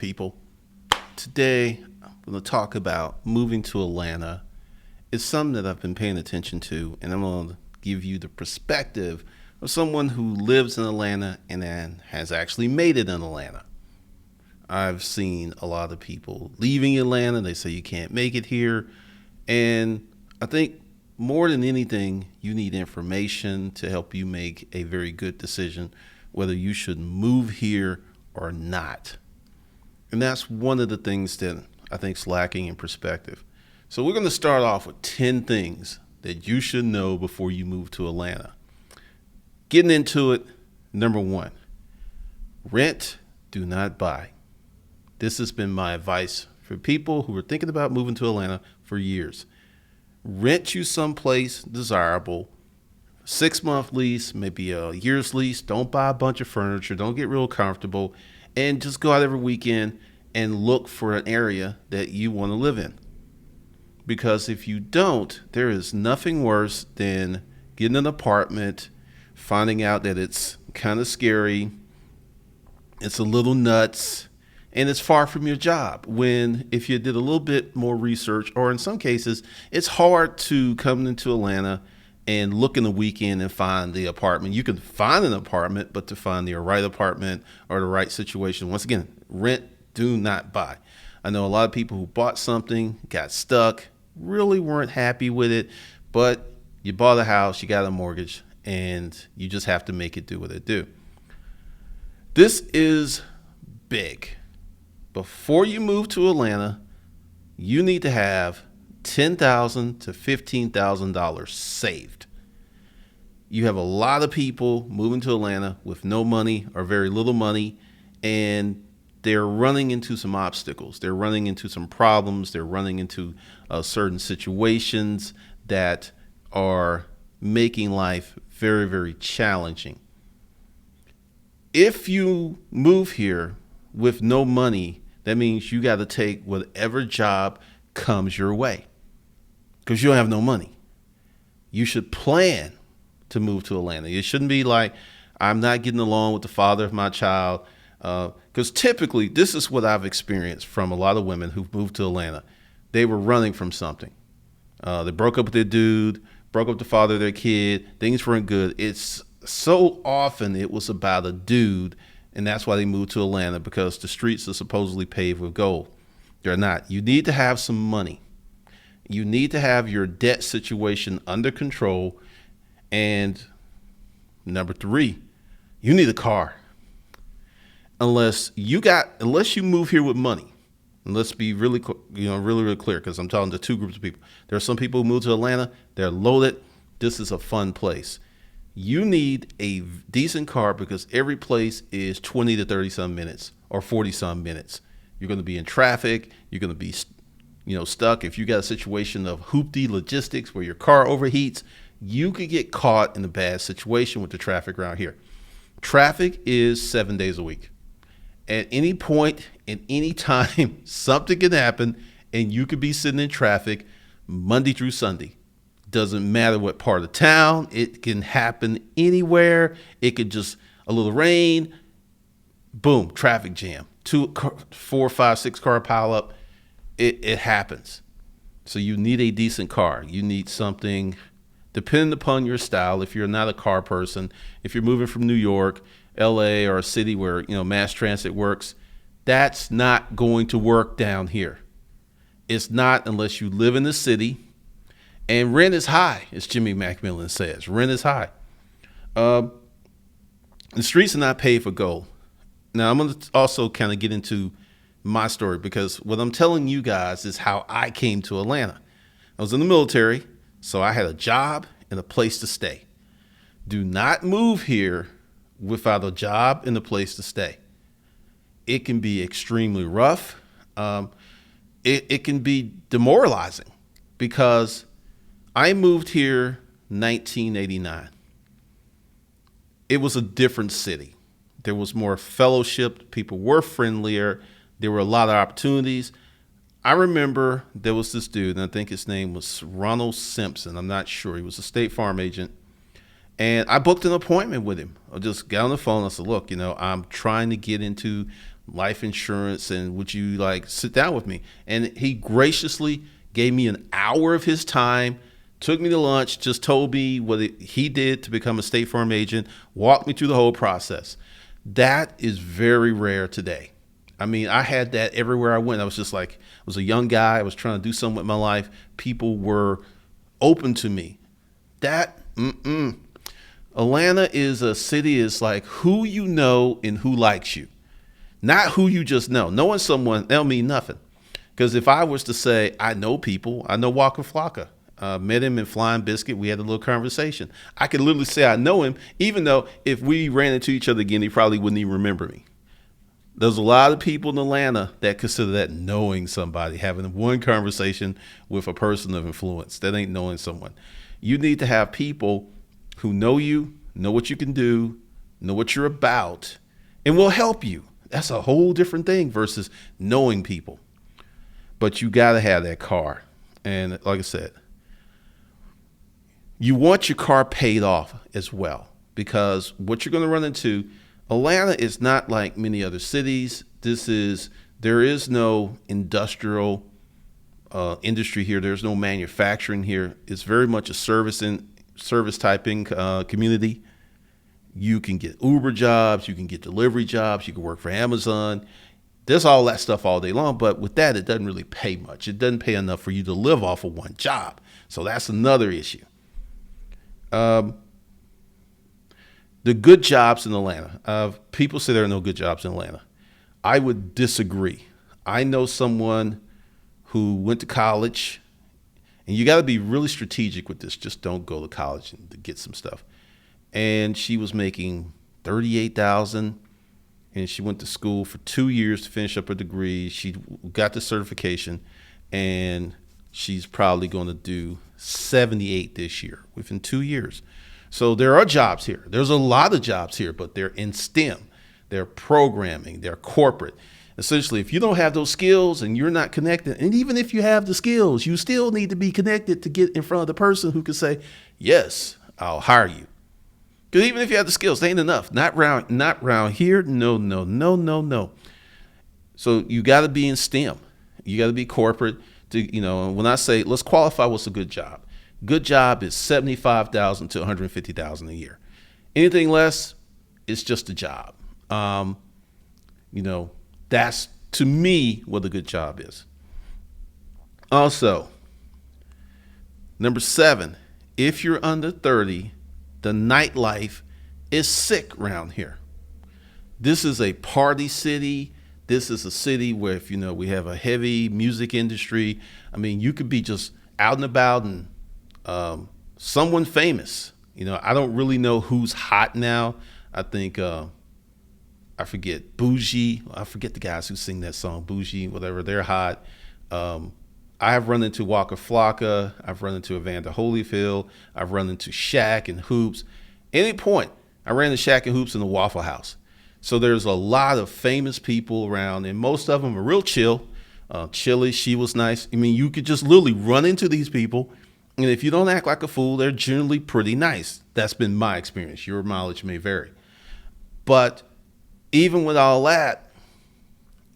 people. Today, I'm going to talk about moving to Atlanta. It's something that I've been paying attention to, and I'm going to give you the perspective of someone who lives in Atlanta and then has actually made it in Atlanta. I've seen a lot of people leaving Atlanta. They say you can't make it here. And I think more than anything, you need information to help you make a very good decision whether you should move here or not. And that's one of the things that I think is lacking in perspective. So we're going to start off with 10 things that you should know before you move to Atlanta. Getting into it, number one, rent, do not buy. This has been my advice for people who are thinking about moving to Atlanta for years. Rent you someplace desirable, 6-month lease, maybe a year's lease. Don't buy a bunch of furniture. Don't get real comfortable, and just go out every weekend and look for an area that you want to live in. Because if you don't, there is nothing worse than getting an apartment, finding out that it's kind of scary, it's a little nuts, and it's far from your job. When if you did a little bit more research, or in some cases, it's hard to come into Atlanta and look in the weekend and find the apartment. You can find an apartment, but to find the right apartment or the right situation, once again, rent, do not buy. I know a lot of people who bought something, got stuck, really weren't happy with it, but you bought a house, you got a mortgage, and you just have to make it do what it do. This is big. Before you move to Atlanta, you need to have $10,000 to $15,000 saved. You have a lot of people moving to Atlanta with no money or very little money, and they're running into some obstacles. They're running into some problems. They're running into certain situations that are making life very, very challenging. If you move here with no money, that means you got to take whatever job comes your way because you don't have no money. You should plan to move to Atlanta. It shouldn't be like, I'm not getting along with the father of my child. Because typically, this is what I've experienced from a lot of women who've moved to Atlanta. They were running from something. They broke up with their dude, broke up with the father of their kid. Things weren't good. It's so often it was about a dude, and that's why they moved to Atlanta, because the streets are supposedly paved with gold. They're not. You need to have some money. You need to have your debt situation under control. And number 3, you need a car. Unless you move here with money, and let's be really clear, because I'm talking to two groups of people. There are some people who move to Atlanta, they're loaded. This is a fun place. You need a decent car because every place is 20 to 30 some minutes or 40 some minutes. You're going to be in traffic. You're going to be, stuck. If you got a situation of hoopty logistics where your car overheats, you could get caught in a bad situation with the traffic around here. Traffic is 7 days a week. At any point, at any time, something can happen, and you could be sitting in traffic Monday through Sunday. Doesn't matter what part of town. It can happen anywhere. It could just a little rain, boom, traffic jam. 2, 4, 5, 6 car pile up. It happens. So you need a decent car. You need something, depending upon your style. If you're not a car person, if you're moving from New York, LA, or a city where mass transit works, that's not going to work down here. It's not unless you live in the city, and rent is high, as Jimmy Macmillan says. Rent is high. The streets are not paved for gold. Now I'm going to also kind of get into my story, because what I'm telling you guys is how I came to Atlanta. I was in the military, so I had a job and a place to stay. Do not move here without a job and a place to stay. It can be extremely rough. It can be demoralizing, because I moved here 1989. It was a different city. There was more fellowship. People were friendlier. There were a lot of opportunities. I remember there was this dude, and I think his name was Ronald Simpson. I'm not sure. He was a State Farm agent. And I booked an appointment with him. I just got on the phone. I said, look, I'm trying to get into life insurance, and would you like sit down with me? And he graciously gave me an hour of his time, took me to lunch, just told me what he did to become a State Farm agent, walked me through the whole process. That is very rare today. I mean, I had that everywhere I went. I was just like, I was a young guy. I was trying to do something with my life. People were open to me. Atlanta is a city, is like who you know and who likes you, not who you just know. Knowing someone, that'll mean nothing. Because if I was to say, I know people, I know Walker Flocka, met him in Flying Biscuit. We had a little conversation. I could literally say I know him, even though if we ran into each other again, he probably wouldn't even remember me. There's a lot of people in Atlanta that consider that knowing somebody, having one conversation with a person of influence. That ain't knowing someone. You need to have people who know you, know what you can do, know what you're about, and will help you. That's a whole different thing versus knowing people. But you got to have that car. And like I said, you want your car paid off as well, because what you're going to run into, Atlanta is not like many other cities. There is no industrial industry here. There's no manufacturing here. It's very much a service typing community. You can get Uber jobs, you can get delivery jobs, you can work for Amazon. There's all that stuff all day long, but with that, it doesn't really pay much. It doesn't pay enough for you to live off of one job. So that's another issue. The good jobs in Atlanta. People say there are no good jobs in Atlanta. I would disagree. I know someone who went to college, and you got to be really strategic with this. Just don't go to college and to get some stuff. And she was making $38,000, and she went to school for 2 years to finish up her degree. She got the certification, and she's probably going to do 78 this year within 2 years. So there are jobs here. There's a lot of jobs here, but they're in STEM. They're programming. They're corporate. Essentially, if you don't have those skills and you're not connected, and even if you have the skills, you still need to be connected to get in front of the person who can say, yes, I'll hire you. Because even if you have the skills, they ain't enough. Not round here. No. So you got to be in STEM. You got to be corporate. When I say, let's qualify what's a good job. Good job is $75,000 to $150,000 a year. Anything less, it's just a job. That's to me what a good job is. Also, number 7, if you're under 30, the nightlife is sick around here. This is a party city. This is a city where, if we have a heavy music industry. I mean, you could be just out and about and someone famous. I don't really know who's hot now. I think I forget Bougie. I forget the guys who sing that song, Bougie, whatever. They're hot. I have run into Walker Flocka. I've run into Evander Holyfield. I've run into Shaq and Hoops. Any point, I ran into Shaq and Hoops in the Waffle House. So there's a lot of famous people around, and most of them are real chill. Chili, she was nice. I mean, you could just literally run into these people, and if you don't act like a fool, they're generally pretty nice. That's been my experience. Your mileage may vary. But even with all that,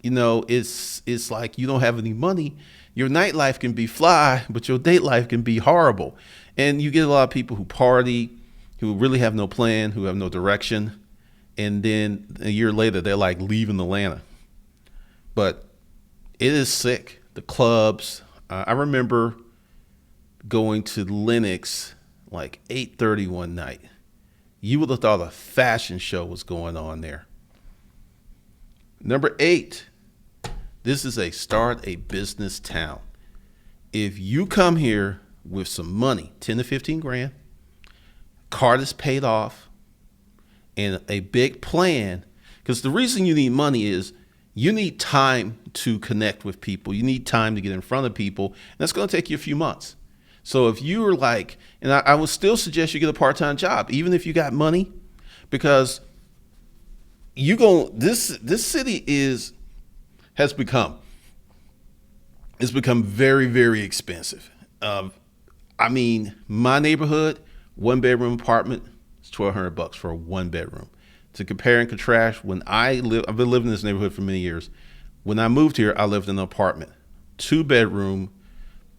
it's like you don't have any money. Your nightlife can be fly, but your date life can be horrible. And you get a lot of people who party, who really have no plan, who have no direction. And then a year later, they're like leaving Atlanta. But it is sick. The clubs. I remember going to Lenox like 8:30 one night. You would have thought a fashion show was going on there. Number 8, this is a start a business town. If you come here with some money, 10 to 15 grand, card is paid off, and a big plan, because the reason you need money is you need time to connect with people. You need time to get in front of people, and that's going to take you a few months. So if you were like, and I would still suggest you get a part-time job, even if you got money, because this city has become very, very expensive. I mean, my neighborhood, 1-bedroom apartment, is $1,200 for a 1-bedroom. to compare and contrast, I've been living in this neighborhood for many years. When I moved here, I lived in an apartment, 2 bedroom,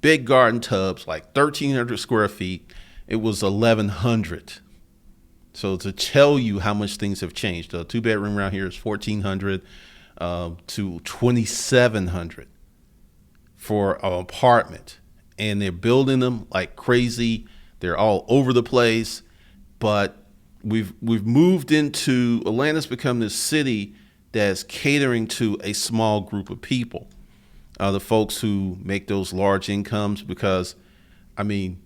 big garden tubs, like 1,300 square feet. It was 1,100. So to tell you how much things have changed, a 2 bedroom around here is 1,400 to 2,700 for an apartment, and they're building them like crazy. They're all over the place, but we've moved into Atlanta's become this city that's catering to a small group of people, the folks who make those large incomes. Because, I mean,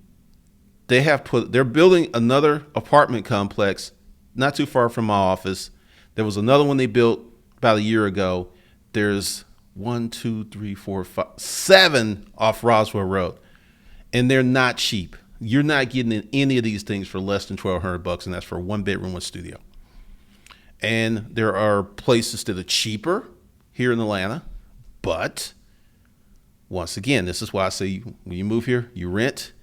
they're building another apartment complex not too far from my office. There was another one they built about a year ago. There's 1, 2, 3, 4, 5, 7 off Roswell Road, and they're not cheap. You're not getting in any of these things for less than $1,200, and that's for a 1 bedroom, 1 studio. And there are places that are cheaper here in Atlanta, but once again, this is why I say when you move here, you rent.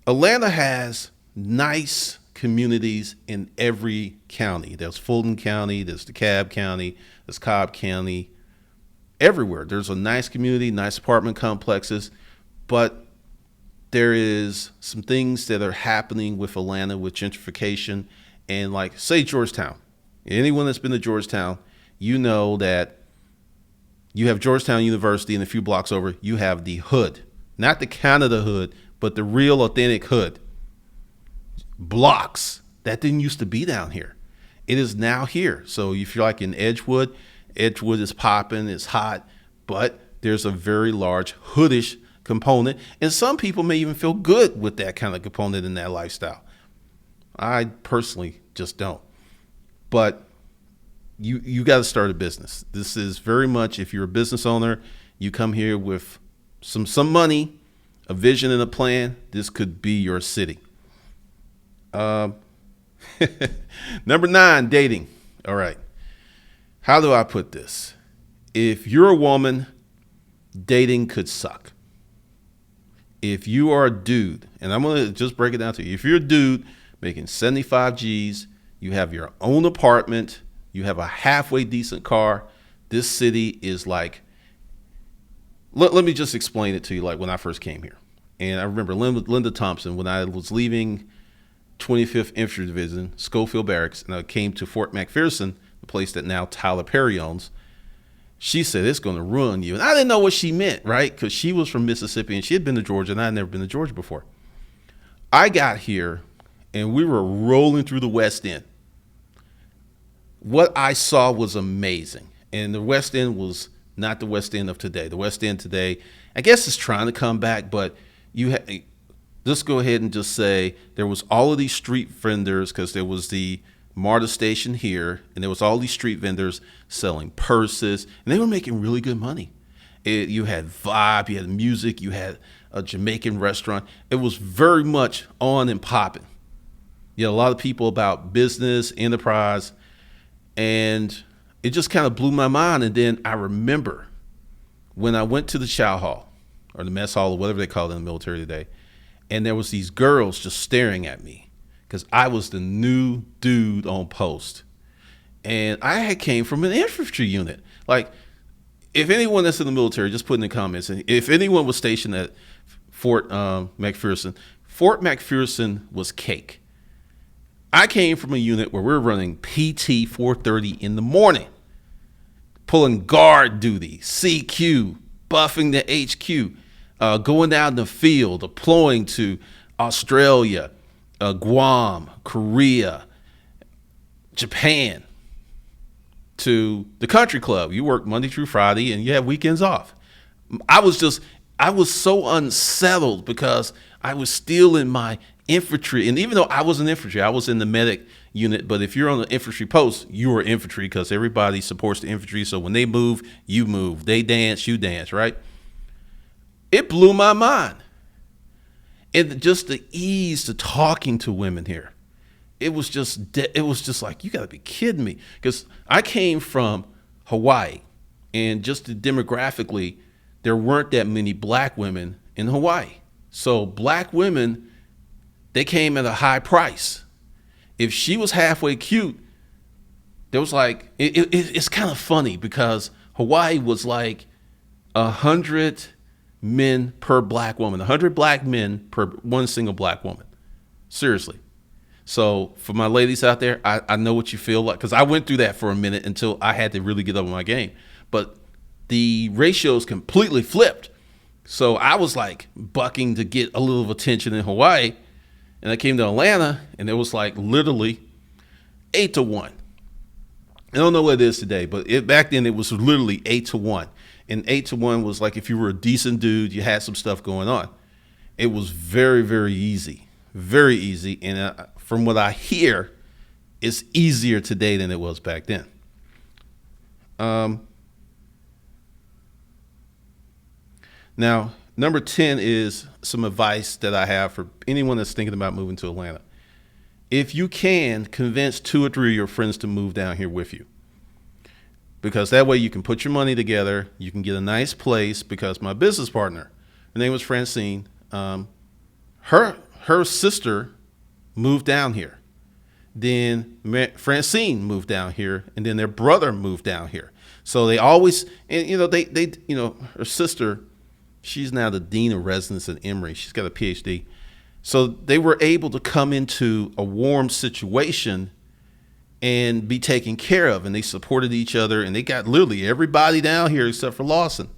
Atlanta has nice communities in every county. There's Fulton County, there's DeKalb County, there's Cobb County. Everywhere there's a nice community, nice apartment complexes, but there is some things that are happening with Atlanta with gentrification. And like, say, Georgetown. Anyone that's been to Georgetown, you know that you have Georgetown University, and a few blocks over, you have the hood. Not the Canada hood, but the real authentic hood. Blocks. That didn't used to be down here. It is now here. So if you're like in Edgewood is popping, it's hot, but there's a very large hoodish component. And some people may even feel good with that kind of component in that lifestyle. I personally just don't. But you got to start a business. This is very much, if you're a business owner, you come here with some money, a vision and a plan, this could be your city. Number 9, dating. All right. How do I put this? If you're a woman, dating could suck. If you are a dude, and I'm going to just break it down to you. If you're a dude making 75 G's, you have your own apartment, you have a halfway decent car, this city is like, let me just explain it to you like when I first came here. And I remember Linda Thompson, when I was leaving 25th Infantry Division, Schofield Barracks, and I came to Fort McPherson, the place that now Tyler Perry owns. She said, it's going to ruin you. And I didn't know what she meant, right? Because she was from Mississippi and she had been to Georgia, and I had never been to Georgia before. I got here and we were rolling through the West End. What I saw was amazing. And the West End was not the West End of today. The West End today, I guess, is trying to come back, but just go ahead and just say there was all of these street vendors, because there was the MARTA station here, and there was all these street vendors selling purses, and they were making really good money. You had vibe, you had music, you had a Jamaican restaurant. It was very much on and popping. You had a lot of people about business, enterprise, and it just kind of blew my mind. And then I remember when I went to the chow hall or the mess hall or whatever they call it in the military today, and there was these girls just staring at me because I was the new dude on post. And I had came from an infantry unit. Like, if anyone that's in the military, just put in the comments, and if anyone was stationed at Fort McPherson, Fort McPherson was cake. I came from a unit where we were running PT 4:30 in the morning, pulling guard duty, CQ, buffing the HQ, going down the field, deploying to Australia, Guam, Korea, Japan, to the country club. You work Monday through Friday and you have weekends off. I was so unsettled because I was still in my infantry. And even though I was in infantry, I was in the medic unit. But if you're on the infantry post, you are infantry because everybody supports the infantry. So when they move, you move. They dance, you dance, right? It blew my mind. And just the ease to talking to women here. It was just like, you got to be kidding me. Because I came from Hawaii, and just demographically, there weren't that many black women in Hawaii. So black women, they came at a high price. If she was halfway cute, there was like it's kind of funny because Hawaii was like 100 men per black woman, 100 black men per one single black woman. Seriously. So for my ladies out there, I know what you feel like, because I went through that for a minute until I had to really get up on my game. But the ratios completely flipped. So I was like bucking to get a little of attention in Hawaii. And I came to Atlanta and it was like literally 8-1. I don't know what it is today, but back then it was literally 8-1. And 8-1 was like if you were a decent dude, you had some stuff going on. It was very, very easy. Very easy. And from what I hear, it's easier today than it was back then. Now, number 10 is some advice that I have for anyone that's thinking about moving to Atlanta. If you can, convince 2 or 3 of your friends to move down here with you. Because that way you can put your money together, you can get a nice place, because my business partner, her name was Francine, her sister moved down here. Then Francine moved down here, and then their brother moved down here. So they always, and her sister, she's now the dean of residence at Emory. She's got a PhD. So they were able to come into a warm situation and be taken care of, and they supported each other, and they got literally everybody down here except for Lawson.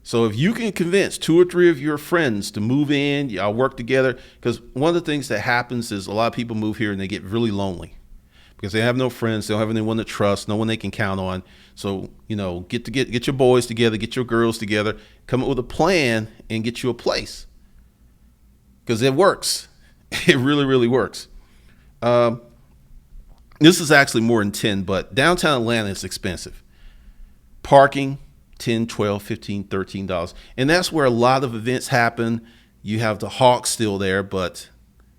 So if you can convince 2 or 3 of your friends to move in, y'all work together, because one of the things that happens is a lot of people move here and they get really lonely because they have no friends, they don't have anyone to trust, no one they can count on. So, get your boys together, get your girls together, come up with a plan and get you a place, because it works. It really, really works. This is actually more than 10, but downtown Atlanta is expensive. Parking, $10, $12, $15, $13. And that's where a lot of events happen. You have the Hawks still there,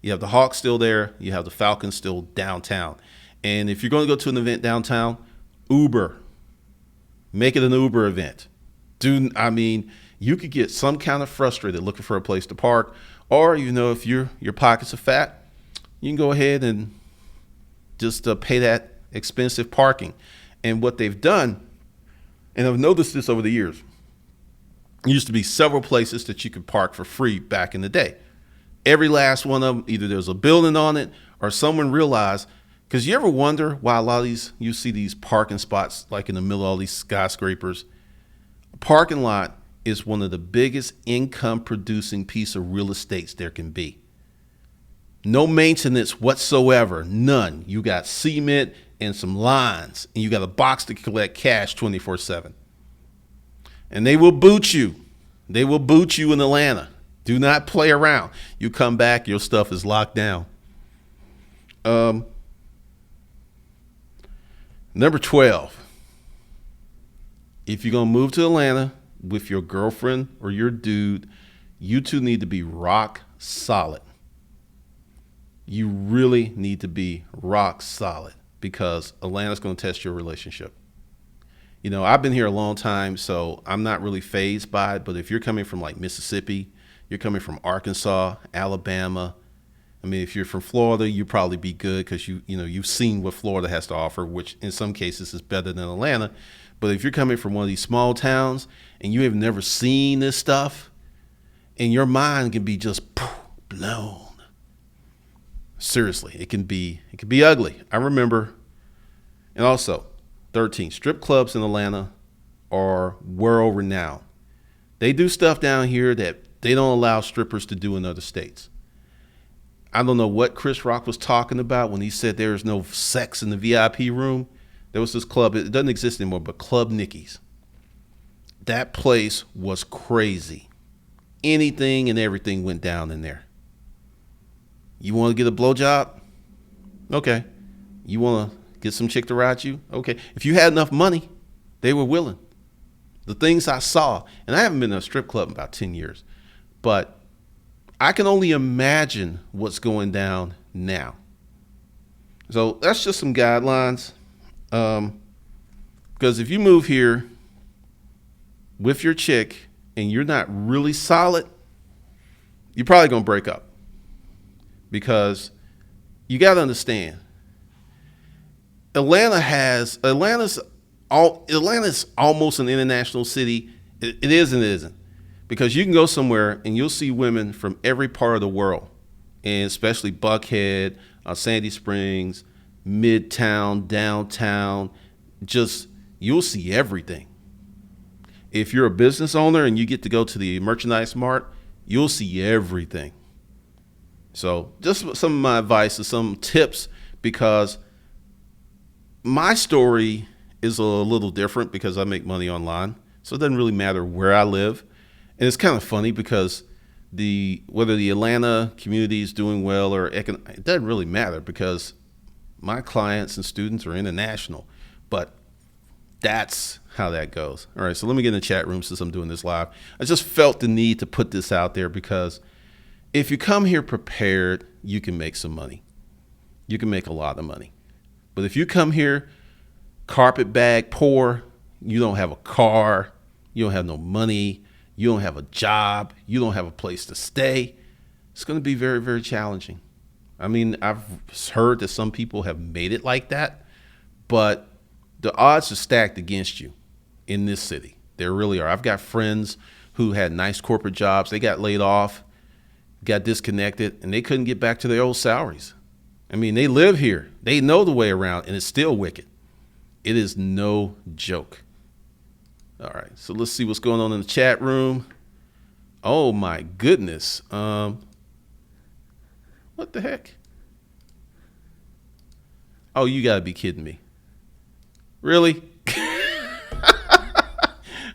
you have the Falcons still downtown. And if you're going to go to an event downtown, Uber. Make it an Uber event. You could get some kind of frustrated looking for a place to park, or if your pockets are fat, you can go ahead and just pay that expensive parking. And what they've done, and I've noticed this over the years, there used to be several places that you could park for free back in the day. Every last one of them, either there's a building on it or someone realized, because you ever wonder why a lot of you see these parking spots like in the middle of all these skyscrapers? A parking lot is one of the biggest income producing piece of real estate there can be. No maintenance whatsoever, none. You got cement and some lines, and you got a box to collect cash 24/7. And they will boot you. They will boot you in Atlanta. Do not play around. You come back, your stuff is locked down. Number 12. If you're going to move to Atlanta with your girlfriend or your dude, you two need to be rock solid. You really need to be rock solid, because Atlanta's going to test your relationship. I've been here a long time, so I'm not really fazed by it. But if you're coming from like Mississippi, you're coming from Arkansas, Alabama, if you're from Florida, you probably be good because you've seen what Florida has to offer, which in some cases is better than Atlanta. But if you're coming from one of these small towns and you have never seen this stuff, and your mind can be just blown. Seriously, it can be ugly. I remember, and also 13, strip clubs in Atlanta are world renowned. They do stuff down here that they don't allow strippers to do in other states. I don't know what Chris Rock was talking about when he said there is no sex in the VIP room. There was this club, it doesn't exist anymore, but Club Nicky's. That place was crazy. Anything and everything went down in there. You want to get a blowjob? Okay. You want to get some chick to ride you? Okay. If you had enough money, they were willing. The things I saw, and I haven't been to a strip club in about 10 years, but I can only imagine what's going down now. So that's just some guidelines. Because if you move here with your chick and you're not really solid, you're probably going to break up. Because You got to understand, Atlanta's almost an international city. It is and it isn't, because you can go somewhere and you'll see women from every part of the world, and especially Buckhead, Sandy Springs, Midtown, downtown. Just you'll see everything. If you're a business owner and you get to go to the merchandise mart, you'll see everything. So just some of my advice and some tips, because my story is a little different because I make money online. So it doesn't really matter where I live. And it's kind of funny because whether the Atlanta community is doing well it doesn't really matter, because my clients and students are international. But that's how that goes. All right, so let me get in the chat room since I'm doing this live. I just felt the need to put this out there because if you come here prepared, you can make some money. You can make a lot of money. But if you come here carpetbag poor, you don't have a car, you don't have no money, you don't have a job, you don't have a place to stay, it's going to be very, very challenging. I mean, I've heard that some people have made it like that, but the odds are stacked against you in this city. There really are. I've got friends who had nice corporate jobs. They got laid off, got disconnected, and they couldn't get back to their old salaries. I mean, they live here. They know the way around, and it's still wicked. It is no joke. All right, so let's see what's going on in the chat room. Oh, my goodness. What the heck? Oh, you got to be kidding me. Really?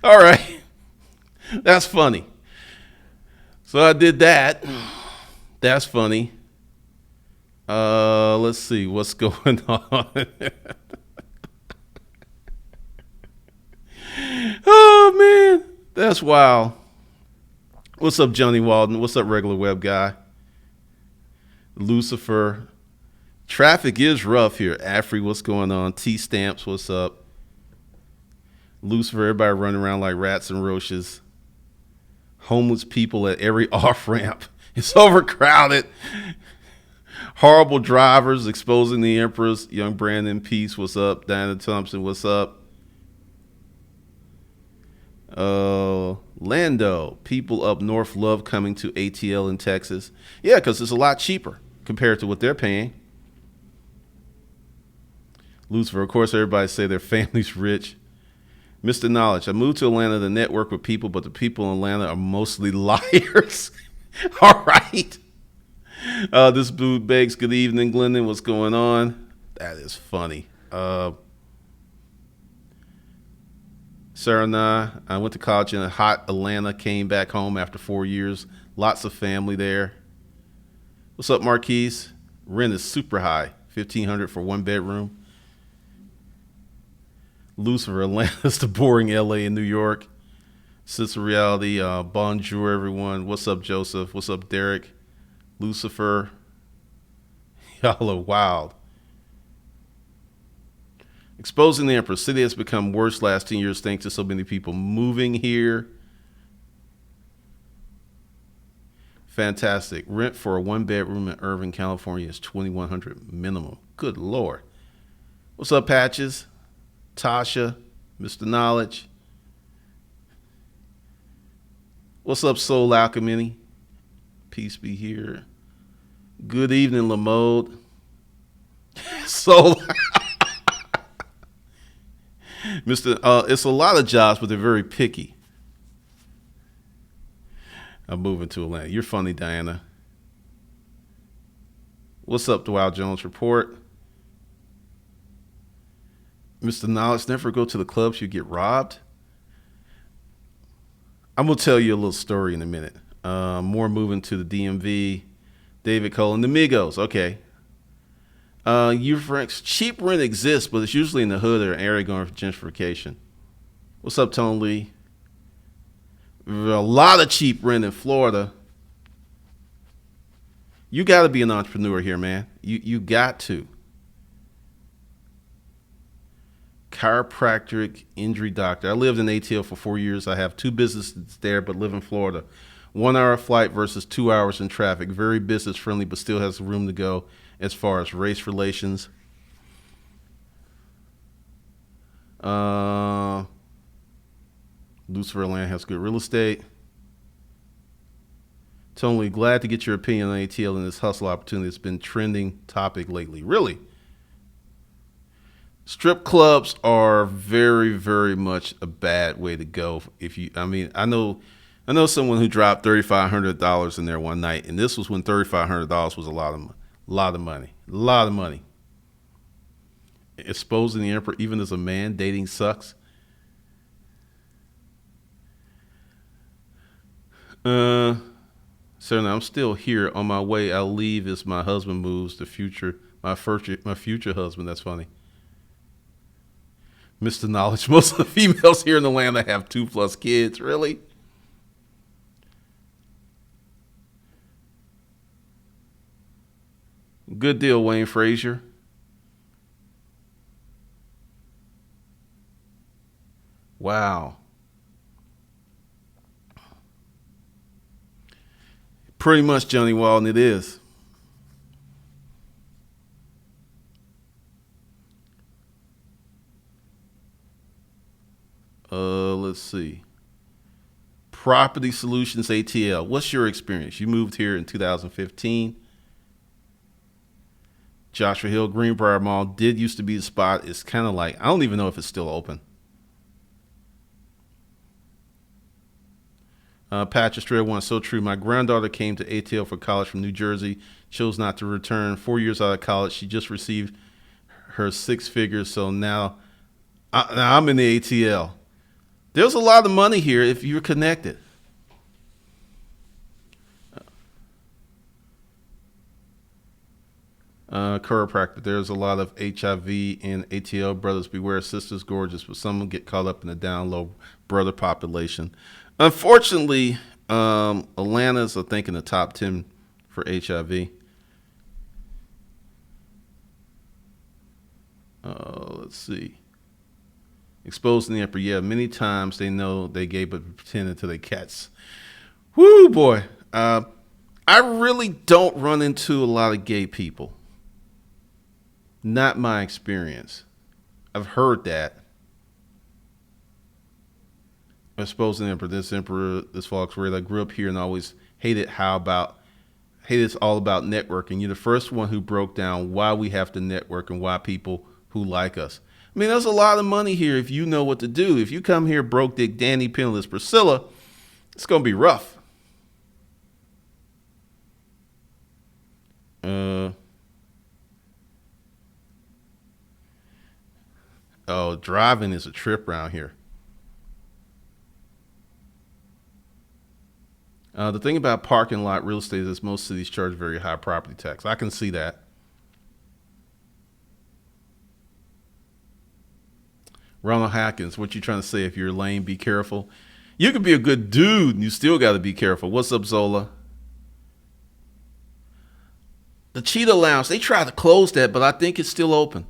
All right. That's funny. So I did that. That's funny. Let's see what's going on. Oh, man. That's wild. What's up, Johnny Walden? What's up, regular web guy? Lucifer. Traffic is rough here. Afri, what's going on? T-Stamps, what's up? Lucifer, everybody running around like rats and roaches. Homeless people at every off-ramp. It's overcrowded. Horrible drivers exposing the empress. Young Brandon, peace, what's up? Diana Thompson, what's up? Lando, people up north love coming to ATL in Texas. Yeah, because it's a lot cheaper compared to what they're paying. Lucifer, of course, everybody say their family's rich. Mr. Knowledge, I moved to Atlanta to network with people, but the people in Atlanta are mostly liars. All right. This dude begs, good evening, Glendon. What's going on? That is funny. Sarah and I went to college in a hot Atlanta, came back home after 4 years. Lots of family there. What's up, Marquise? Rent is super high, $1,500 for one bedroom. Lucifer, Atlanta's the boring LA and New York. Sister Reality, bonjour, everyone. What's up, Joseph? What's up, Derek? Lucifer. Y'all are wild. Exposing the Emperor. City has become worse last 10 years thanks to so many people moving here. Fantastic. Rent for a one bedroom in Irvine, California is $2,100 minimum. Good Lord. What's up, Patches? Tasha, Mr. Knowledge. What's up, Soul Alchemy? Peace be here. Good evening, Lamode. Soul. It's a lot of jobs, but they're very picky. I'm moving to Atlanta. You're funny, Diana. What's up, Dwell Jones Report? Mr. Knowledge, never go to the clubs, you get robbed. I'm going to tell you a little story in a minute. More moving to the DMV. David Cole and the Migos. Okay. Cheap rent exists, but it's usually in the hood or an area going for gentrification. What's up, Tone Lee? There's a lot of cheap rent in Florida. You got to be an entrepreneur here, man. You got to. Chiropractic injury doctor. I lived in ATL for 4 years. I have two businesses there, but live in Florida. 1 hour flight versus 2 hours in traffic. Very business friendly, but still has room to go. as far as race relations. Uh, Lucifer Atlanta has good real estate. Totally glad to get your opinion on ATL and this hustle opportunity. It's been trending topic lately. Really? Strip clubs are very, very much a bad way to go. I know someone who dropped $3,500 in there one night, and this was when $3,500 was a lot of money. Exposing the emperor, even as a man, dating sucks. So now I'm still here on my way. I'll leave as my husband moves. My future husband. That's funny. Mr. Knowledge. Most of the females here in Atlanta have 2+ kids. Really? Good deal, Wayne Frazier. Wow. Pretty much, Johnny Walton, it is. Let's see. Property Solutions ATL. What's your experience? You moved here in 2015. Joshua Hill Greenbrier Mall did used to be the spot. It's kind of like, I don't even know if it's still open. Patrick Strayer one, so true. My granddaughter came to ATL for college from New Jersey, chose not to return. 4 years out of college, she just received her 6 figures. So now I'm in the ATL. There's a lot of money here if you're connected. Chiropractor. There's a lot of HIV in ATL. Brothers beware, sisters gorgeous, but some will get caught up in the down low brother population. Unfortunately, Atlanta's, I think, in the top 10 for HIV. Let's see. Exposing the emperor. Yeah, many times they know they gay, but pretending to their cats. Whoo, boy. I really don't run into a lot of gay people. Not my experience. I've heard that. I suppose the emperor, this Fox Red. I grew up here and always hated it's all about networking. You're the first one who broke down why we have to network and why people who like us. I mean, there's a lot of money here if you know what to do. If you come here broke, dick, Danny, penniless, Priscilla, it's gonna be rough. Driving is a trip around here. The thing about parking lot real estate is most cities charge very high property tax. I can see that. Ronald Hackins, what you trying to say? If you're lame, be careful. You could be a good dude and you still got to be careful. What's up, Zola? The Cheetah Lounge, they tried to close that, but I think it's still open.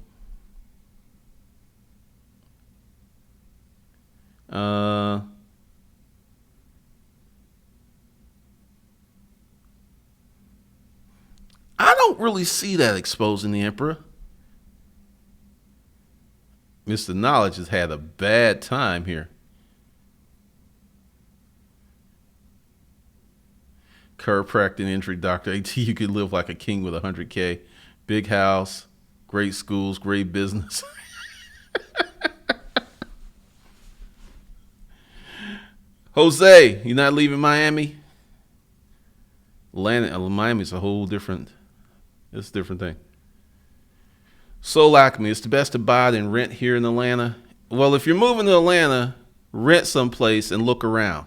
I don't really see that exposing the emperor. Mr. Knowledge has had a bad time here. Chiropractic injury doctor. AT, you could live like a king with 100K. Big house, great schools, great business. Jose, you not leaving Miami? Miami's a whole different, it's a different thing. Soul Acme, it's the best to buy than rent here in Atlanta. Well, if you're moving to Atlanta, rent someplace and look around.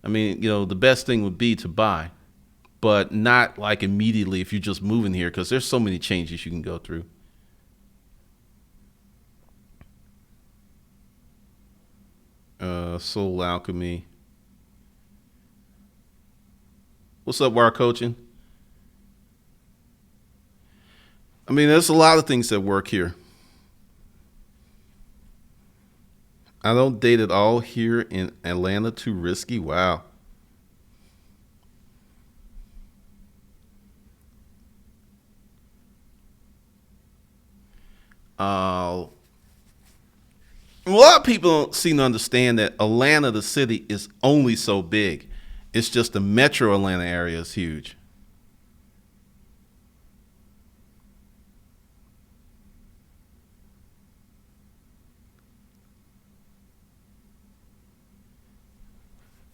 I mean, the best thing would be to buy, but not like immediately if you're just moving here, because there's so many changes you can go through. Soul Alchemy. What's up, Wire Coaching? I mean, there's a lot of things that work here. I don't date at all here in Atlanta. Too risky. Wow. A lot of people don't seem to understand that Atlanta, the city, is only so big. It's just the metro Atlanta area is huge.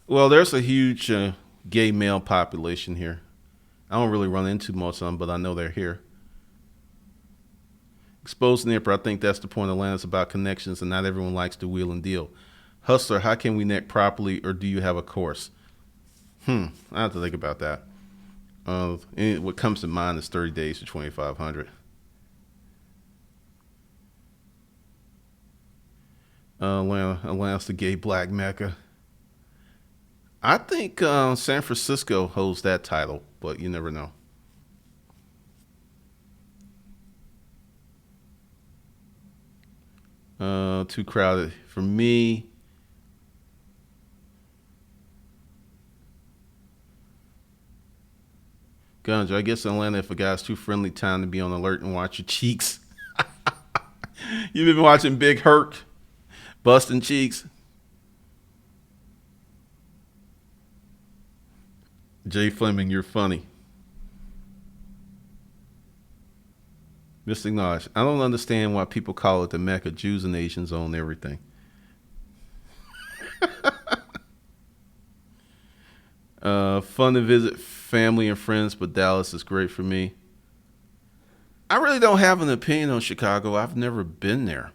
Well, there's a huge gay male population here. I don't really run into most of them, but I know they're here. Exposed nipper, I think that's the point. Atlanta's about connections, and not everyone likes to wheel and deal. Hustler, how can we net properly, or do you have a course? I have to think about that. What comes to mind is 30 days to 2,500. Atlanta's the gay black mecca. I think San Francisco holds that title, but you never know. Too crowded for me. Gunja, I guess in Atlanta, if a guy's too friendly, time to be on alert and watch your cheeks. You've been watching Big Herc busting cheeks. Jay Fleming, you're funny. Mr. Knowledge, I don't understand why people call it the Mecca. Jews and Asians own everything. Fun to visit family and friends, but Dallas is great for me. I really don't have an opinion on Chicago. I've never been there.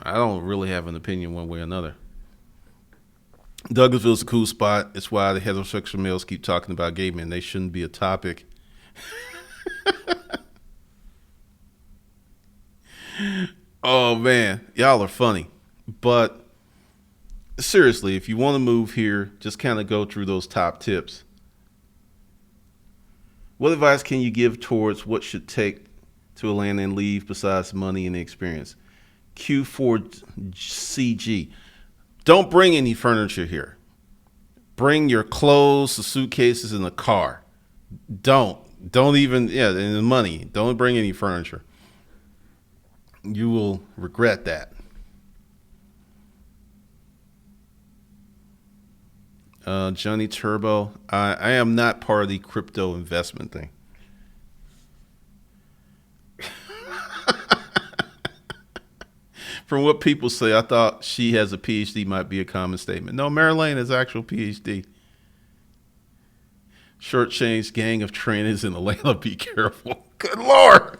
I don't really have an opinion one way or another. Douglasville's a cool spot. It's why the heterosexual males keep talking about gay men. They shouldn't be a topic. Oh man, y'all are funny. But seriously, if you want to move here, just kind of go through those top tips. What advice can you give towards what should take to Atlanta and leave besides money and experience? Q4CG. Don't bring any furniture here. Bring your clothes, the suitcases, in the car. Don't even, and the money. Don't bring any furniture. You will regret that. Johnny Turbo. I am not part of the crypto investment thing. From what people say, I thought she has a PhD might be a common statement. No, Mary Lane has actual PhD. Shortchanged gang of trainers in Atlanta. Be careful. Good Lord.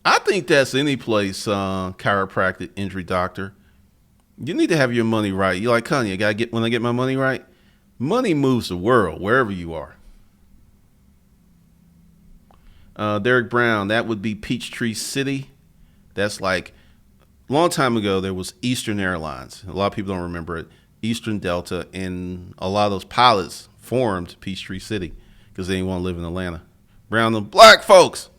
I think that's any place, chiropractic, injury doctor. You need to have your money right. You like Kanye. When I get my money right. Money moves the world wherever you are. Derek Brown, that would be Peachtree City. That's like a long time ago. There was Eastern Airlines. A lot of people don't remember it. Eastern Delta, and a lot of those pilots formed Peachtree City because they didn't want to live in Atlanta. Brown, the black folks.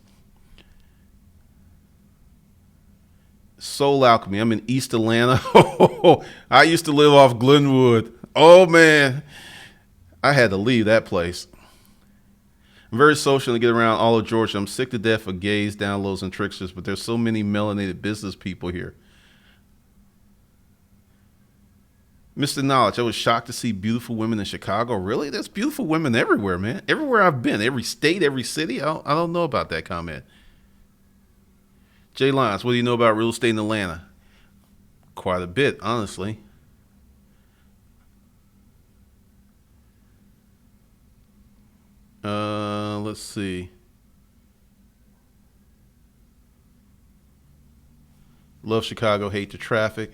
Soul Alchemy. I'm in East Atlanta. I used to live off Glenwood. Oh man, I had to leave that place. I'm very social to get around all of Georgia. I'm sick to death of gays, downloads, and tricksters, but there's so many melanated business people here. Mr. Knowledge, I was shocked to see beautiful women in Chicago. Really? There's beautiful women everywhere, man. Everywhere I've been, every state, every city. I don't know about that comment. Jay Lyons, what do you know about real estate in Atlanta? Quite a bit, honestly. Let's see. Love Chicago, hate the traffic.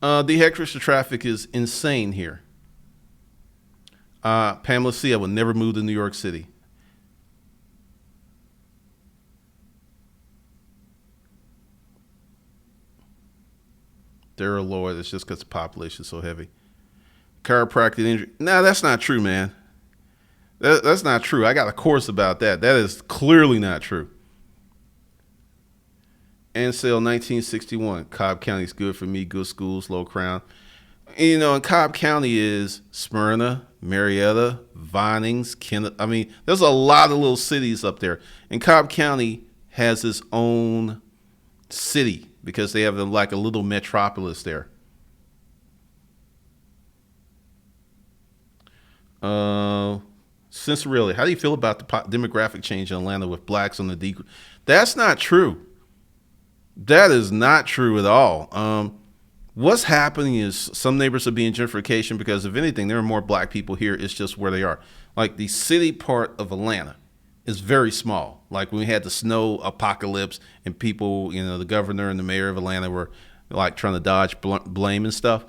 The hectic traffic is insane here. Pamela C., I would never move to New York City. Daryl Lloyd, it's just because the population is so heavy. Chiropractic injury. No, that's not true, man. That's not true. I got a course about that. That is clearly not true. Ansel 1961. Cobb County's good for me. Good schools, low crime. In Cobb County is Smyrna, Marietta, Vinings, Kenneth. I mean, there's a lot of little cities up there. And Cobb County has its own city because they have like a little metropolis there. Uh, Sincerely, how do you feel about the demographic change in Atlanta with blacks on the decrease? That's not true. That is not true at all. What's happening is some neighbors are being gentrification because, if anything, there are more black people here. It's just where they are. Like the city part of Atlanta is very small. Like when we had the snow apocalypse and people, the governor and the mayor of Atlanta were like trying to dodge blame and stuff.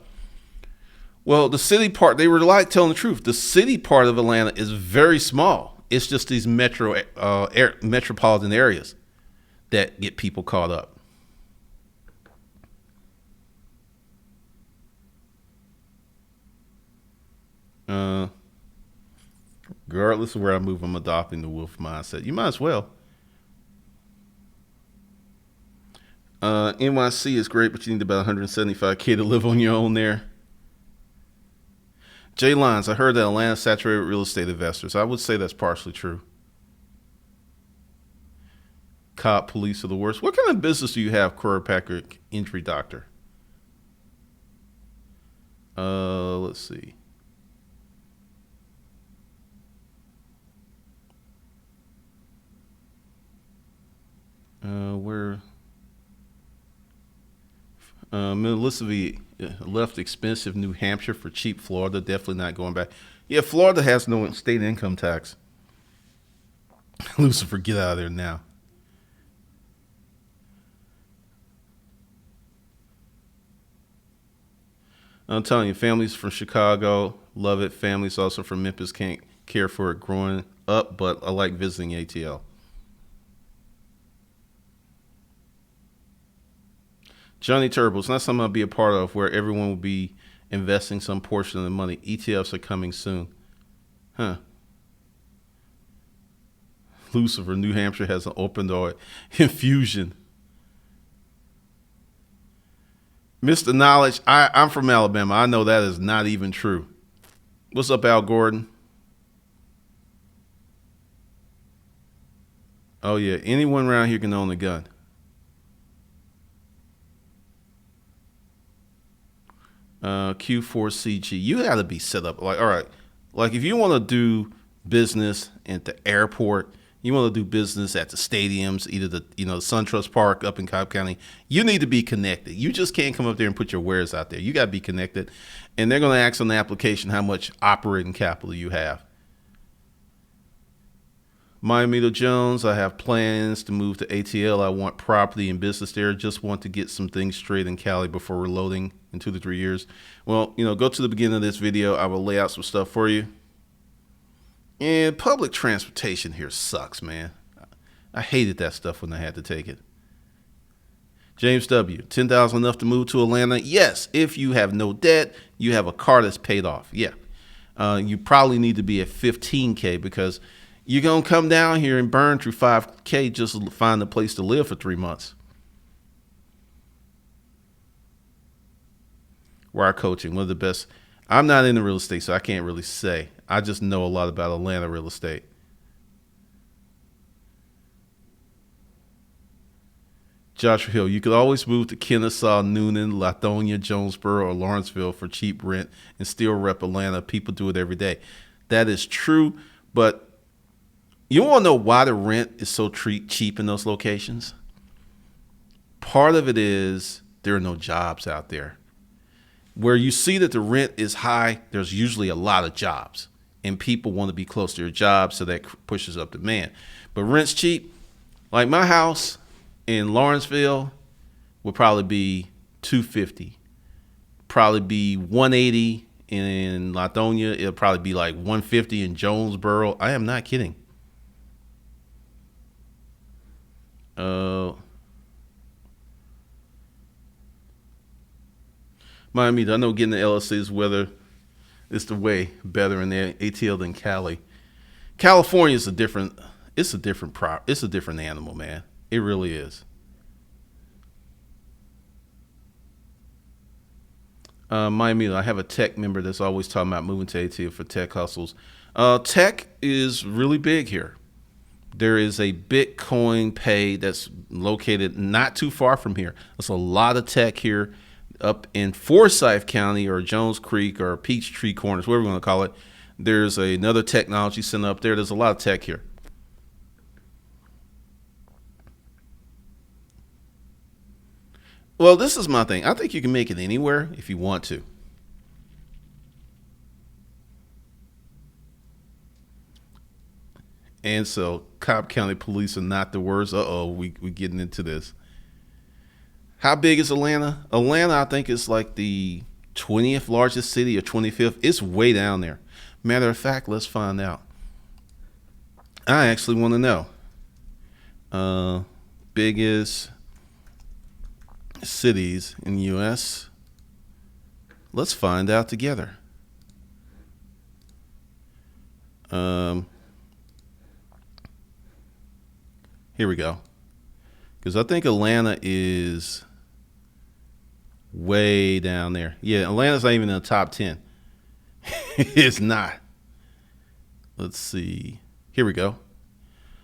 Well, the city part, they were like telling the truth. The city part of Atlanta is very small. It's just these metropolitan areas that get people caught up. Uh, Regardless of where I move, I'm adopting the wolf mindset. You might as well. NYC is great, but you need about 175K to live on your own there. Jay Lines, I heard that Atlanta saturated with real estate investors. I would say that's partially true. Cop police are the worst. What kind of business do you have, chiropractic injury doctor? Let's see. Where Melissa V left expensive New Hampshire for cheap Florida. Definitely not going back. Yeah, Florida has no state income tax. Lucifer, get out of there now. I'm telling you, families from Chicago love it. Families also from Memphis can't care for it growing up, but I like visiting ATL. Johnny Turbo, it's not something I'll be a part of where everyone will be investing some portion of the money. ETFs are coming soon. Huh. Lucifer, New Hampshire has an open door infusion. Mr. Knowledge, I'm from Alabama. I know that is not even true. What's up, Al Gordon? Oh, yeah. Anyone around here can own a gun. Q4CG. You got to be set up. Like, all right. Like, if you want to do business at the airport, you want to do business at the stadiums, either the SunTrust Park up in Cobb County, you need to be connected. You just can't come up there and put your wares out there. You got to be connected. And they're going to ask on the application how much operating capital you have. Miami Jones, I have plans to move to ATL. I want property and business there. Just want to get some things straight in Cali before reloading in 2 to 3 years. Well, go to the beginning of this video. I will lay out some stuff for you. And public transportation here sucks, man. I hated that stuff when I had to take it. James W. 10,000 enough to move to Atlanta? Yes, if you have no debt, you have a car that's paid off. Yeah. You probably need to be at 15K because you're going to come down here and burn through 5K just to find a place to live for 3 months. Wire coaching, one of the best. I'm not in the real estate, so I can't really say. I just know a lot about Atlanta real estate. Joshua Hill, you could always move to Kennesaw, Noonan, Lithonia, Jonesboro, or Lawrenceville for cheap rent and still rep Atlanta. People do it every day. That is true, but you want to know why the rent is so cheap in those locations? Part of it is there are no jobs out there. Where you see that the rent is high, there's usually a lot of jobs. And people want to be close to their jobs, so that pushes up demand. But rent's cheap. Like my house in Lawrenceville would probably be $250. Probably be $180 in Lithonia. It'll probably be like $150 in Jonesboro. I am not kidding. Miami, I know getting the LLC's weather is the way better in the ATL than Cali. California is a different animal, man. It really is. Miami, I have a tech member that's always talking about moving to ATL for tech hustles. Tech is really big here. There is a Bitcoin pay that's located not too far from here. There's a lot of tech here up in Forsyth County or Jones Creek or Peachtree Corners, whatever we want to call it. There's another technology center up there. There's a lot of tech here. Well, this is my thing. I think you can make it anywhere if you want to. And so Cobb County Police are not the worst. We getting into this. How big is Atlanta? Atlanta, I think, is like the 20th largest city or 25th. It's way down there. Matter of fact, let's find out. I actually want to know. Biggest cities in the U.S. Let's find out together. Here we go. Because I think Atlanta is way down there. Yeah, Atlanta's not even in the top 10. It's not. Let's see. Here we go.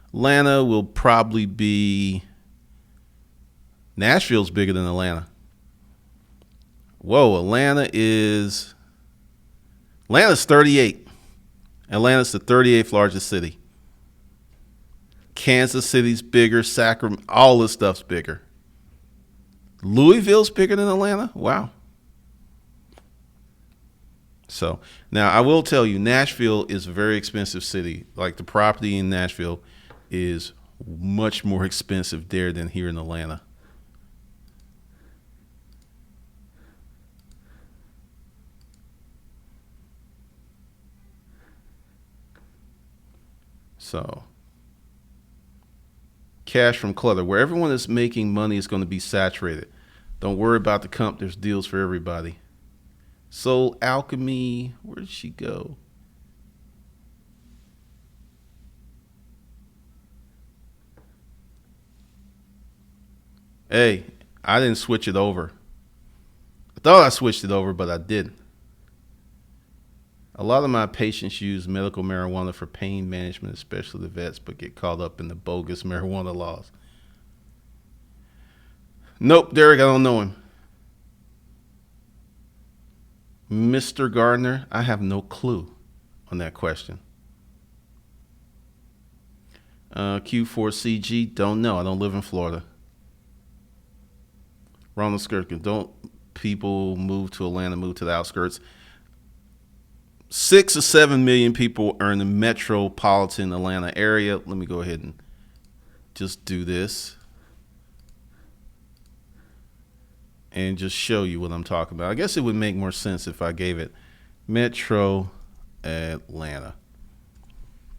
Atlanta will probably be. Nashville's bigger than Atlanta. Whoa, Atlanta's 38. Atlanta's the 38th largest city. Kansas City's bigger. Sacramento, all this stuff's bigger. Louisville's bigger than Atlanta? Wow. So now I will tell you, Nashville is a very expensive city. Like the property in Nashville is much more expensive there than here in Atlanta. So cash from clutter. Where everyone is making money is going to be saturated. Don't worry about the comp. There's deals for everybody. Soul Alchemy. Where did she go? Hey, I didn't switch it over. I thought I switched it over, but I didn't. A lot of my patients use medical marijuana for pain management, especially the vets, but get caught up in the bogus marijuana laws. Nope, Derek, I don't know him. Mr. Gardner, I have no clue on that question. Q4CG, don't know. I don't live in Florida. Ronald Skirkin, don't people move to Atlanta, move to the outskirts? 6 or 7 million people are in the metropolitan Atlanta area. Let me go ahead and just do this and just show you what I'm talking about. I guess it would make more sense if I gave it Metro Atlanta.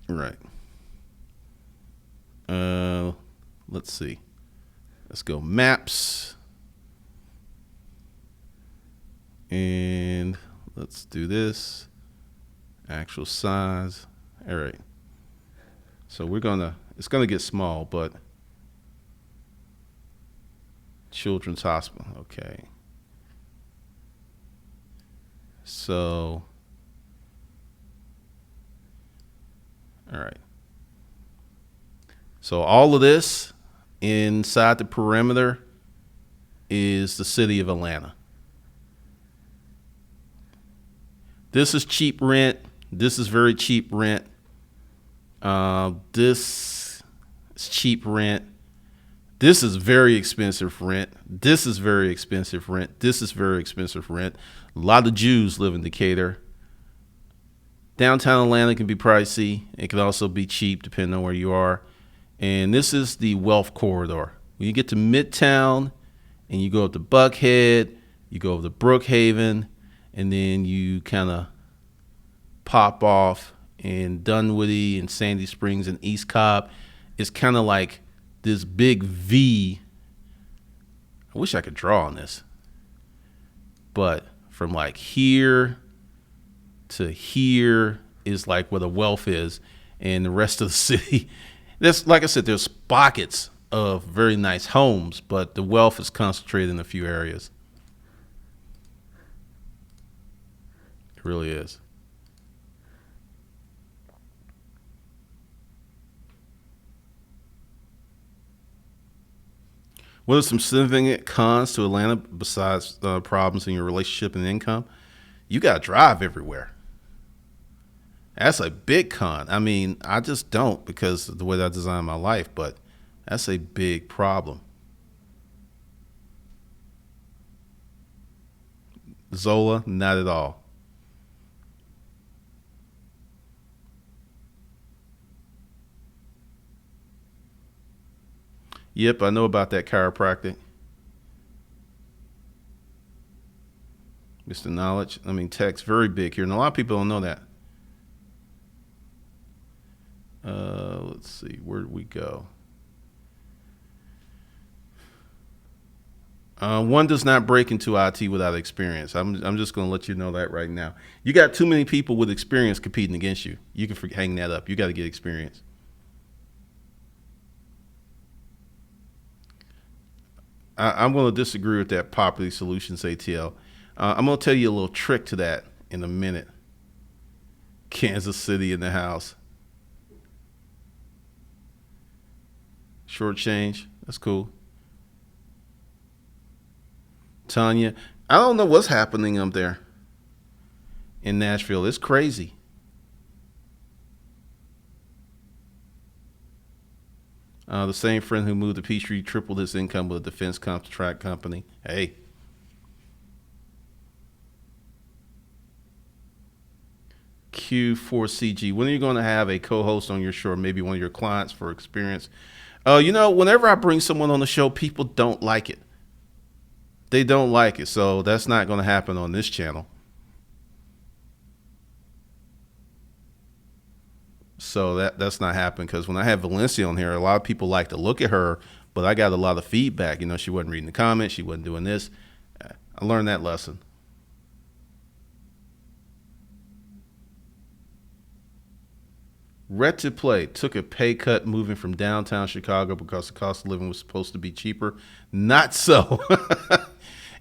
Right. Let's see. Let's go maps. And let's do this. Actual size. All right. So it's gonna get small, but Children's Hospital. Okay. So, all right. So all of this inside the perimeter is the city of Atlanta. This is cheap rent. This is very cheap rent. This is cheap rent. This is very expensive rent. This is very expensive rent. This is very expensive rent. A lot of Jews live in Decatur. Downtown Atlanta can be pricey. It can also be cheap depending on where you are. And this is the wealth corridor. When you get to Midtown and you go up to Buckhead, you go over to Brookhaven, and then you kind of pop off in Dunwoody and Sandy Springs and East Cobb. It's kind of like this big V. I wish I could draw on this. But from like here to here is like where the wealth is. And the rest of the city, there's, like I said, there's pockets of very nice homes, but the wealth is concentrated in a few areas. really is. What are some significant cons to Atlanta besides problems in your relationship and income? You got to drive everywhere. That's a big con. I mean, I just don't because of the way that I design my life, but that's a big problem. Zola, not at all. Yep, I know about that chiropractic. Mr. Knowledge. I mean, tech's very big here, and a lot of people don't know that. Let's see, where did we go? One does not break into IT without experience. I'm just going to let you know that right now. You got too many people with experience competing against you. You can hang that up. You got to get experience. I'm going to disagree with that Property Solutions ATL. I'm going to tell you a little trick to that in a minute. Kansas City in the house. Short change. That's cool. Tanya, I don't know what's happening up there in Nashville. It's crazy. The same friend who moved to Peachtree tripled his income with a defense contract company. Hey. Q4CG. When are you going to have a co-host on your show? Maybe one of your clients for experience. Whenever I bring someone on the show, people don't like it. They don't like it, so that's not going to happen on this channel. So that's not happening because when I had Valencia on here, a lot of people like to look at her, but I got a lot of feedback. She wasn't reading the comments, she wasn't doing this. I learned that lesson. Red to Play took a pay cut moving from downtown Chicago because the cost of living was supposed to be cheaper. Not so.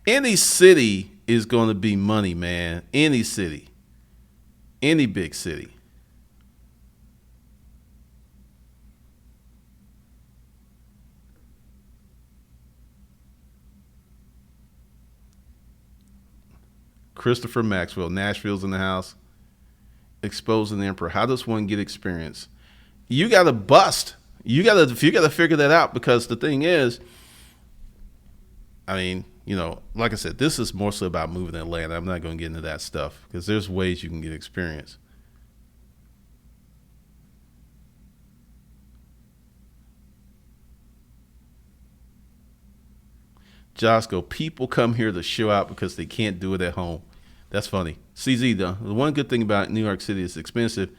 Any city is going to be money, man. Any city. Any big city. Christopher Maxwell, Nashville's in the house. Exposing the emperor. How does one get experience? You got to bust. You got to figure that out because the thing is, I mean, like I said, this is mostly about moving to Atlanta. I'm not going to get into that stuff because there's ways you can get experience. Josco, people come here to show out because they can't do it at home. That's funny. CZ, though, the one good thing about New York City is expensive,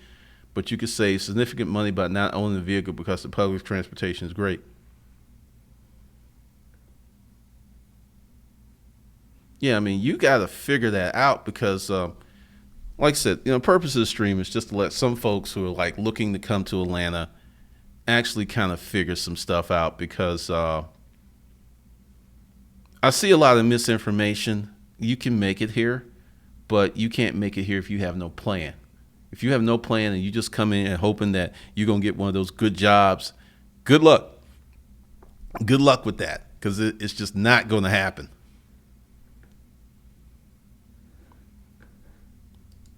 but you could save significant money by not owning a vehicle because the public transportation is great. Yeah, I mean, you got to figure that out because, like I said, purpose of the stream is just to let some folks who are like looking to come to Atlanta actually kind of figure some stuff out because I see a lot of misinformation. You can make it here, but you can't make it here if you have no plan. If you have no plan and you just come in and hoping that you're going to get one of those good jobs, good luck. Good luck with that because it's just not going to happen.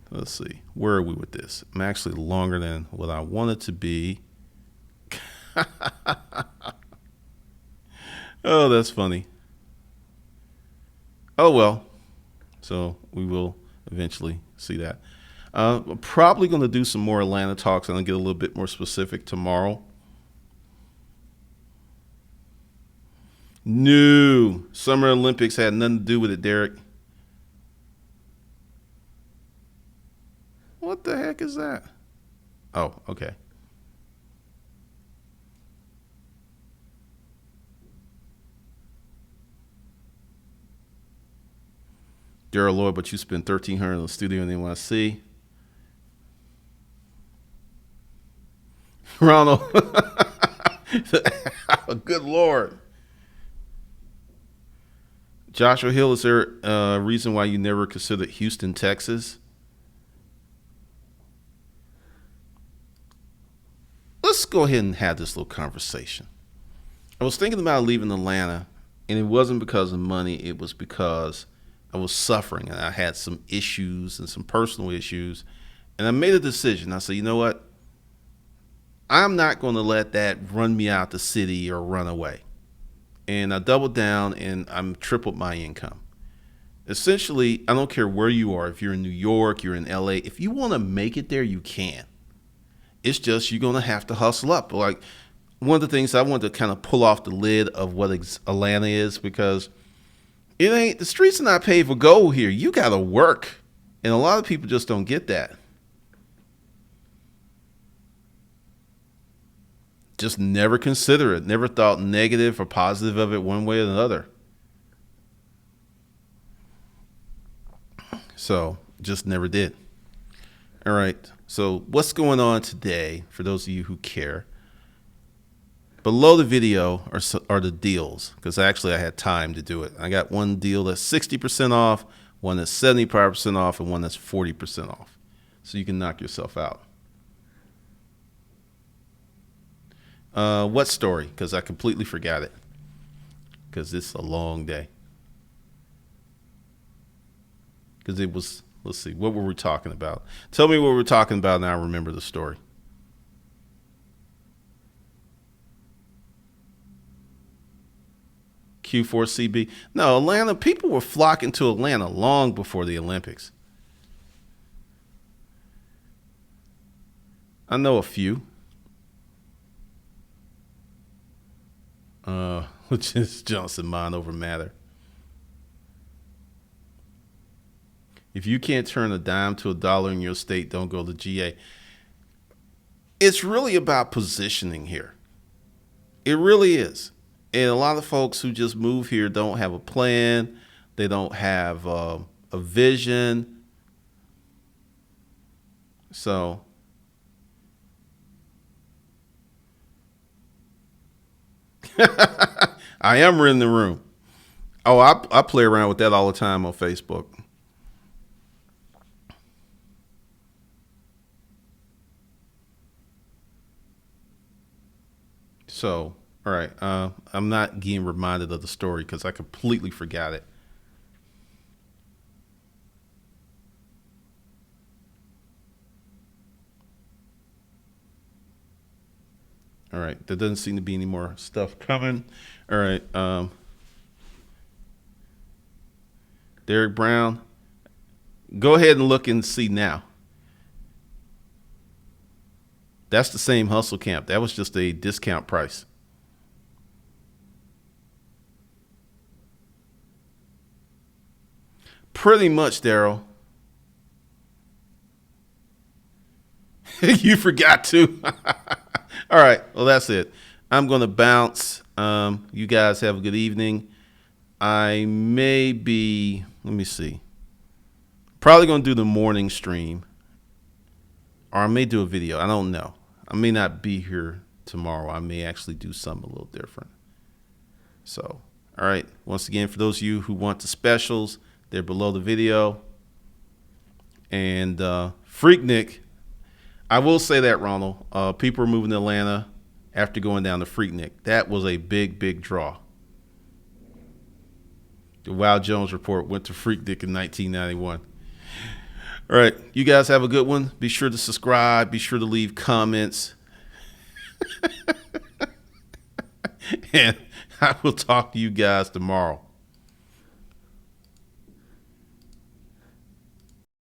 Let's see. Where are we with this? I'm actually longer than what I wanted to be. Oh, that's funny. Oh, well. So we will eventually see that. I'm probably going to do some more Atlanta talks and I'll get a little bit more specific tomorrow. No. Summer Olympics had nothing to do with it, Derek. What the heck is that? Oh, okay. Daryl Lloyd, but you spent $1,300 in the studio and they want to see. Ronald. Good Lord. Joshua Hill, is there a reason why you never considered Houston, Texas? let's go ahead and have this little conversation. I was thinking about leaving Atlanta, and it wasn't because of money. It was because I was suffering, and I had some issues and some personal issues. And I made a decision. I said, you know what? I'm not going to let that run me out the city or run away. And I doubled down, and I'm tripled my income. Essentially, I don't care where you are. If you're in New York, you're in LA. If you want to make it there, you can. It's just you're going to have to hustle up. Like, one of the things I wanted to kind of pull off the lid of what Atlanta is, because it ain't, the streets are not paved for gold here. You got to work. And a lot of people just don't get that. Just never consider it. Never thought negative or positive of it one way or another. So just never did. All right. So what's going on today, for those of you who care? Below the video are the deals, because actually I had time to do it. I got one deal that's 60% off, one that's 75% off, and one that's 40% off. So you can knock yourself out. What story? Because I completely forgot it. Because it's a long day. Because it was, let's see, what were we talking about? Tell me what we're talking about, and I'll remember the story. Q4CB. No, Atlanta, people were flocking to Atlanta long before the Olympics. I know a few. Which is Johnson mind over matter. If you can't turn a dime to a dollar in your state, don't go to GA. It's really about positioning here. It really is. And a lot of folks who just move here don't have a plan. They don't have a vision. So I am in the room. Oh, I play around with that all the time on Facebook. So, all right. I'm not getting reminded of the story because I completely forgot it. All right. There doesn't seem to be any more stuff coming. All right. Derek Brown. Go ahead and look and see now. That's the same Hustle Camp. That was just a discount price. Pretty much, Daryl. You forgot to. All right. Well, that's it. I'm going to bounce. You guys have a good evening. I may be, let me see, probably going to do the morning stream, or I may do a video. I don't know. I may not be here tomorrow. I may actually do something a little different. So, all right. Once again, for those of you who want the specials, they're below the video. And Freaknik, I will say that, Ronald, people are moving to Atlanta after going down to Freaknik. That was a big, big draw. The Wow Jones report went to Freaknik in 1991. All right. You guys have a good one. Be sure to subscribe. Be sure to leave comments. And I will talk to you guys tomorrow.